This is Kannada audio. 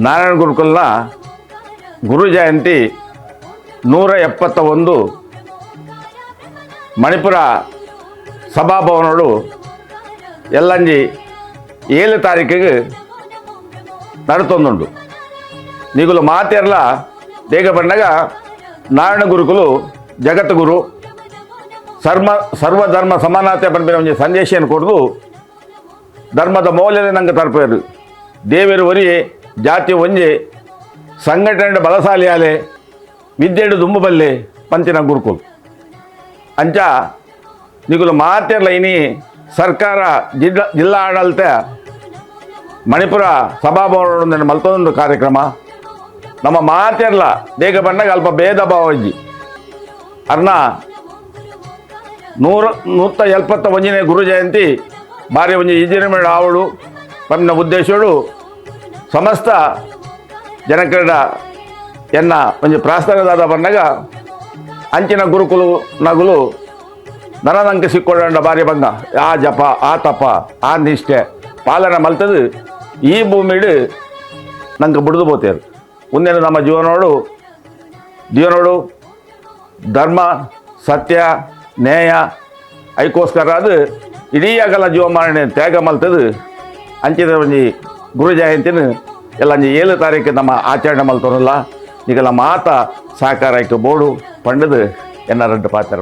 ನಾರಾಯಣ ಗುರುಕುಲ್ನ ಗುರು ಜಯಂತಿ 171 ಮಣಿಪುರ ಸಭಾಭವನೋಡು ಎಲ್ಲಂಜಿ 7 ತಾರೀಕಿಗೆ ನಡತೊಂದುಂಡು. ನಿಗುಲು ಮಾತೆರ್ಲ ದೇಗ ಬಂಡಾಗ ನಾರಾಯಣ ಗುರುಕುಲು ಜಗದ್ಗುರು ಸರ್ವಧರ್ಮ ಸಮಾನತೆ ಪಂಪಿನ ಒಂಜಿ ಸಂದೇಶವನ್ನು ಕೊಡ್ದು ಧರ್ಮದ ಮೌಲ್ಯದ ನಂಗೆ ತರ್ಪೇರು ದೇವರು ಒರಿ ಜಾತಿ ಒಂಜೆ ಸಂಘಟನೆ ಬಲಶಾಲಿ ಆಲೆ ವಿದ್ಯೆಡು ದುಂಬು ಬಲ್ಲೆ ಪಂಚಿನ ಗುರುಕುಲ್ ಅಂಚ ನಿಗುಲು ಮಾತೆರ್ಲ ಇನಿ ಸರ್ಕಾರ ಜಿಲ್ಲಾ ಆಡಳಿತ ಮಣಿಪುರ ಸಭಾಭವನ ಮಲ್ತೊಂದು ಕಾರ್ಯಕ್ರಮ ನಮ್ಮ ಮಾತೆರ್ಲ ಬೇಗ ಬಂದಾಗ ಅಲ್ಪ ಭೇದ ಭಾವ ಇಜ್ಜಿ ಅರ್ನ 171ನೇ ಗುರು ಜಯಂತಿ ಬಾರಿ ಒಂಜಿ ವಿಜೃಂಭಣೆ ಆವಡು ಪನ್ನ ಉದ್ದೇಶಡು ಸಮಸ್ತ ಜನಕಡ ಎನ್ನ ಒಂಜಿ ಪ್ರಾಸ್ತಾವದಾದ ಬಂದಾಗ ಅಂಚಿನ ಗುರುಕುಲು ನಗುಲು ನನದಂಕೆ ಸಿಕ್ಕೊಳ್ಳ ಬಾರಿ ಬಂಗ ಆ ಜಪ ಆ ತಪ ಆ ನಿಷ್ಠೆ ಪಾಲನೆ ಮಲ್ತದು ಈ ಭೂಮಿಡು ನಂಗೆ ಬಿಡ್ದು ಬೋತೇರು ಮುಂದೇನು ನಮ್ಮ ಜೀವನೋಡು ಧರ್ಮ ಸತ್ಯ ನ್ಯಾಯ ಐಕೋಸ್ಕರ ಅದು ಇಡೀ ಅಗಲ ಜೀವಮಾನ ತ್ಯಾಗ ಮಲ್ತದು ಅಂಚಿನ ಒಂಜಿ ಗುರು ಜಯಂತಿನ ಎಲ್ಲ 7 ತಾರೀಕು ನಮ್ಮ ಆಚರಣೆ ಮಲ್ತೋನಲ್ಲ ಈಗೆಲ್ಲ ಮಾತ ಸಾಕಾರ ಆಯ್ತು ಬೋಡು ಪಂಡದು ಎನ್ನ 2 ಪಾತ್ರ